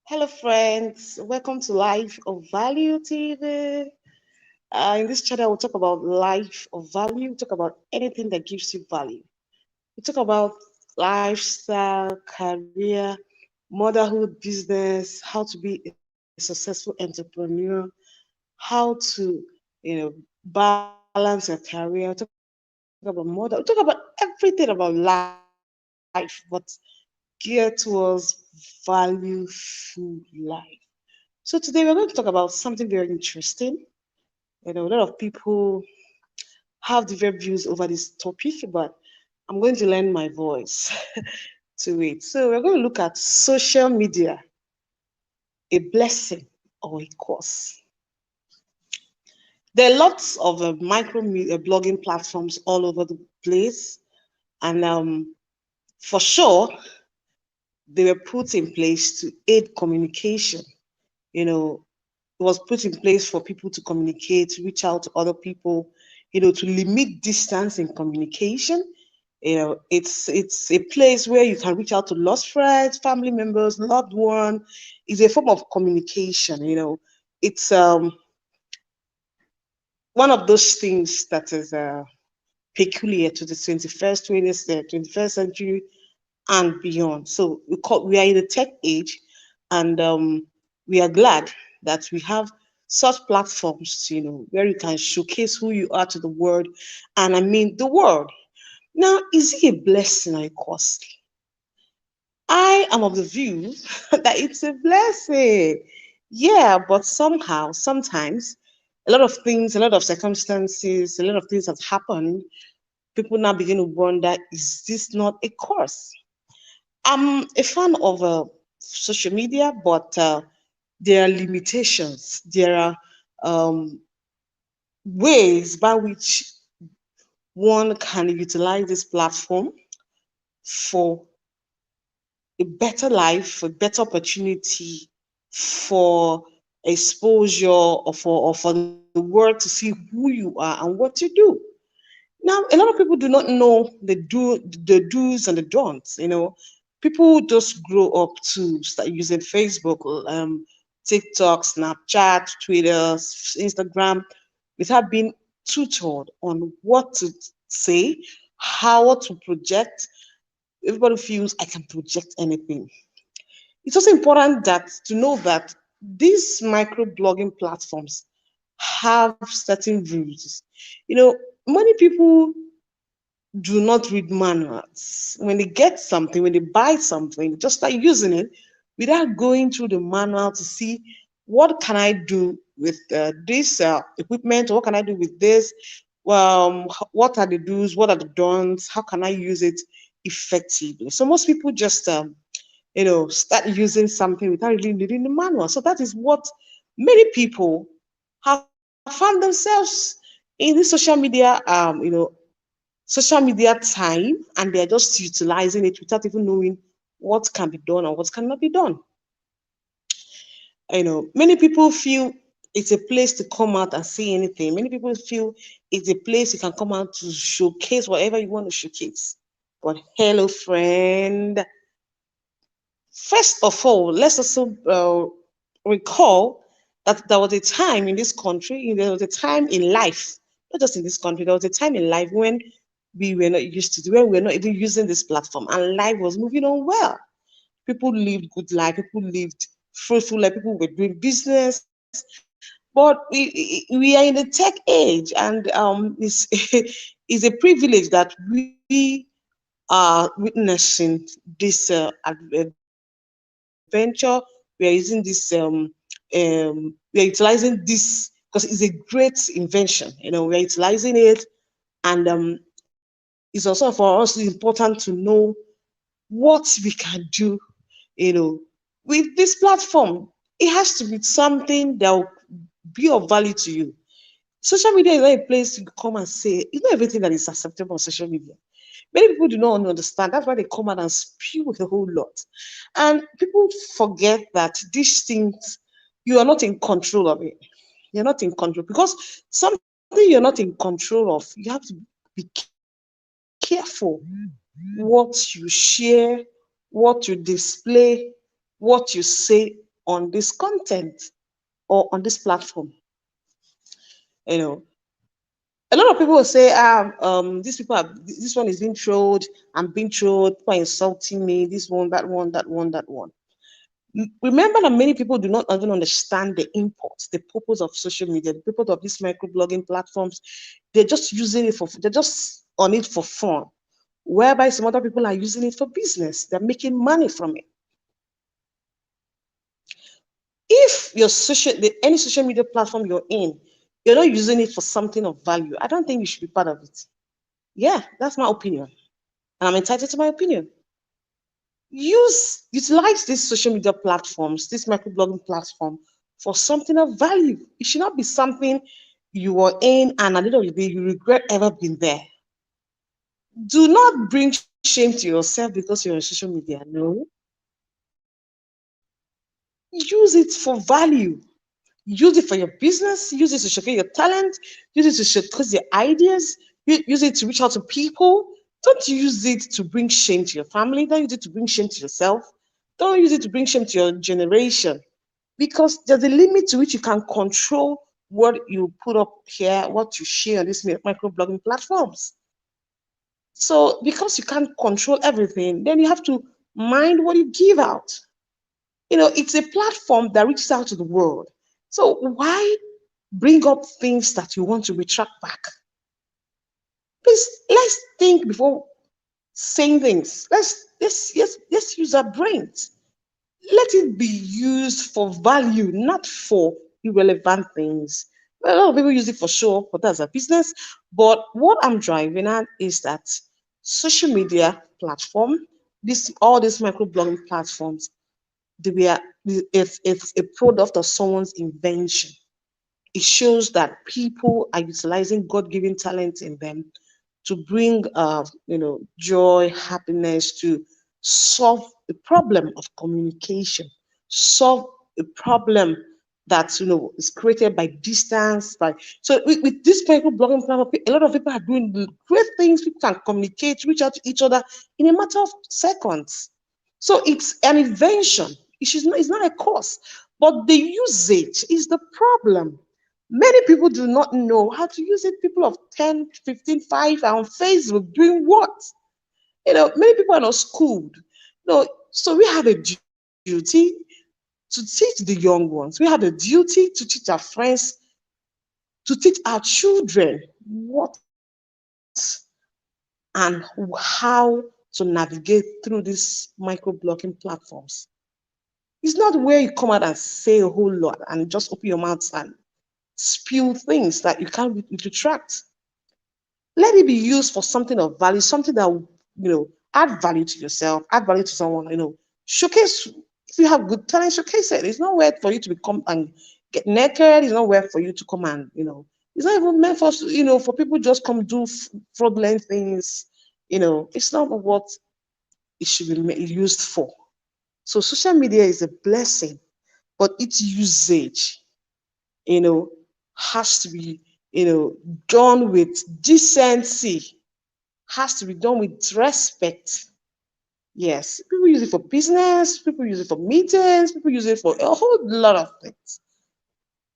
Hello, friends. Welcome to Life of Value TV. In this channel, we'll talk about life of value. We talk about anything that gives you value. We talk about lifestyle, career, motherhood, business, how to be a successful entrepreneur, how to, balance your career. We talk about mother. We talk about everything about life, but geared towards value-full life. So today we're going to talk about something very interesting. A lot of people have different views over this topic, but I'm going to lend my voice to it. So we're going to look at social media, a blessing or a curse. There are lots of blogging platforms all over the place, and for sure, they were put in place to aid communication. You know, it was put in place for people to communicate, to reach out to other people, to limit distance in communication. It's a place where you can reach out to lost friends, family members, loved one. It's a form of communication. It's one of those things that is peculiar to the 21st century and beyond. So we are in the tech age, and we are glad that we have such platforms, where you can showcase who you are to the world. And I mean the world. Now, is it a blessing or a curse? I am of the view that it's a blessing. Yeah, but somehow, sometimes, a lot of things, a lot of circumstances, a lot of things have happened. People now begin to wonder, is this not a curse? I'm a fan of social media, but there are limitations. There are um, ways by which one can utilize this platform for a better life, a better opportunity, for exposure, or for the world to see who you are and what you do. Now, a lot of people do not know the do's and the don'ts. People just grow up to start using Facebook, TikTok, Snapchat, Twitter, Instagram, without being tutored on what to say, how to project. Everybody feels I can project anything. It's also important that to know that these microblogging platforms have certain rules. Many people do not read manuals. When they get something, when they buy something, just start using it without going through the manual to see what can I do with this equipment, or what can I do with this. What are the do's, what are the don'ts, how can I use it effectively? So most people just start using something without really reading the manual. So that is what many people have found themselves in this social media time, and they're just utilizing it without even knowing what can be done or what cannot be done. Many people feel it's a place to come out and say anything. Many people feel it's a place you can come out to showcase whatever you want to showcase. But hello, friend. First of all, let's also recall that there was a time in this country, there was a time in life, not just in this country, there was a time in life when we were not used to, when we were not even using this platform, and life was moving on well. People lived good life, people lived fruitful life, people were doing business. But we are in the tech age, and it's a privilege that we are witnessing this adventure. We are using this we are utilizing this because it's a great invention. We are utilizing it, and it's also for us important to know what we can do, with this platform. It has to be something that will be of value to you. Social media is not a place to come and say, it's not everything that is acceptable on social media. Many people do not understand. That's why they come out and spew a whole lot. And people forget that these things, you are not in control of it. You're not in control because something you're not in control of, you have to be careful what you share, what you display, what you say, or what you do. on this content or on this platform. You know, a lot of people will say, this one is being trolled, I'm being trolled, people are insulting me, this one, that one, that one, that one. Remember that many people do not even understand the import, the purpose of social media, the purpose of these microblogging platforms. They're just using it they're just on it for fun, whereby some other people are using it for business. They're making money from it. If any social media platform you're in, you're not using it for something of value, I don't think you should be part of it. Yeah, that's my opinion. And I'm entitled to my opinion. Utilize these social media platforms, this microblogging platform, for something of value. It should not be something you are in and at the end of the day you regret ever being there. Do not bring shame to yourself because you're on social media. No. Use it for value. Use it for your business, use it to showcase your talent, use it to showcase your ideas, use it to reach out to people. Don't use it to bring shame to your family. Don't use it to bring shame to yourself. Don't use it to bring shame to your generation. Because there's a limit to which you can control what you put up here, what you share on these microblogging platforms. So because you can't control everything, then you have to mind what you give out. It's a platform that reaches out to the world. So why bring up things that you want to retract back? Please, let's think before saying things. Let's use our brains. Let it be used for value, not for irrelevant things. Well, a lot of people use it for show, but that's a business. But what I'm driving at is that social media platform, all these microblogging platforms, it's a product of someone's invention. It shows that people are utilizing God-given talent in them to bring joy, happiness, to solve the problem of communication, solve a problem that is created by distance. So with this microblogging platform, a lot of people are doing great things. People can communicate, reach out to each other in a matter of seconds. So it's an invention. It's not a cause, but the usage is the problem. Many people do not know how to use it. People of 10, 15, 5 are on Facebook doing what? Many people are not schooled. So we have a duty to teach the young ones. We have a duty to teach our friends, to teach our children what and how to navigate through these microblogging platforms. It's not where you come out and say a whole lot and just open your mouth and spew things that you can't retract. Let it be used for something of value, something that will, add value to yourself, add value to someone, showcase. If you have good talent, showcase it. It's not where for you to become and get naked. It's not where for you to come and, it's not even meant for, for people just come do fraudulent things. It's not what it should be used for. So social media is a blessing, but its usage, has to be, done with decency, has to be done with respect. Yes, people use it for business, people use it for meetings, people use it for a whole lot of things.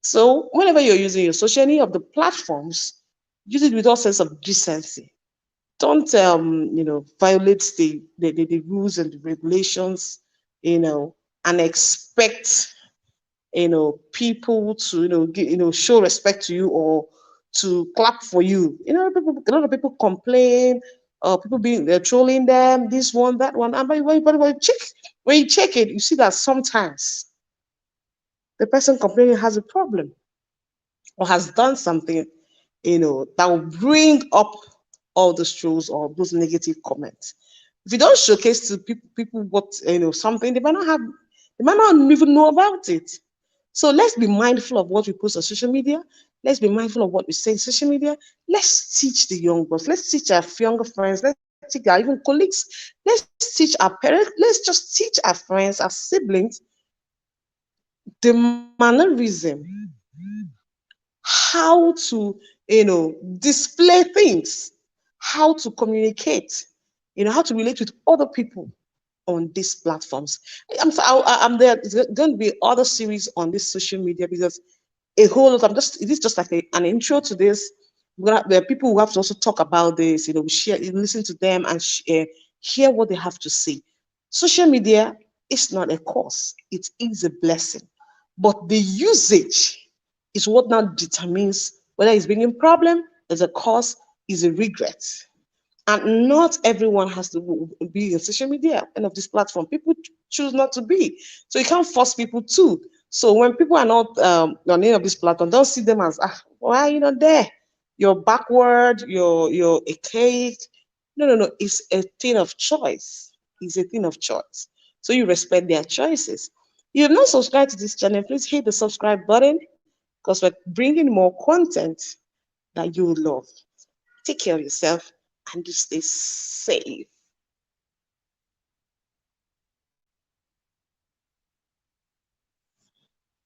So whenever you're using your social media of the platforms, use it with all sense of decency. Don't violate the rules and the regulations, and expect people to show respect to you or to clap for you. A lot of people complain, people being they're trolling them, this one, that one. And when you check it, you see that sometimes the person complaining has a problem or has done something, that will bring up all those trolls or those negative comments. If you don't showcase to people what something, they might not even know about it. So let's be mindful of what we post on social media. Let's be mindful of what we say on social media. Let's teach the young ones. Let's teach our younger friends. Let's teach our even colleagues. Let's teach our parents. Let's just teach our friends, our siblings, the mannerism, how to, display things, how to communicate, how to relate with other people on these platforms. I'm there. There's going to be other series on this social media because a whole lot. It is just like an intro to this. There are people who have to also talk about this. We share, listen to them, and hear what they have to say. Social media is not a curse; it is a blessing, but the usage is what now determines whether it's bringing problem, as a cause, is a regret. And not everyone has to be in social media and of this platform. People choose not to be. So you can't force people to. So when people are not on any of this platform, don't see them as, why are you not there? You're backward, you're archaic. No, no, no. It's a thing of choice. It's a thing of choice. So you respect their choices. If you've not subscribed to this channel, please hit the subscribe button because we're bringing more content that you will love. Take care of yourself and you stay safe.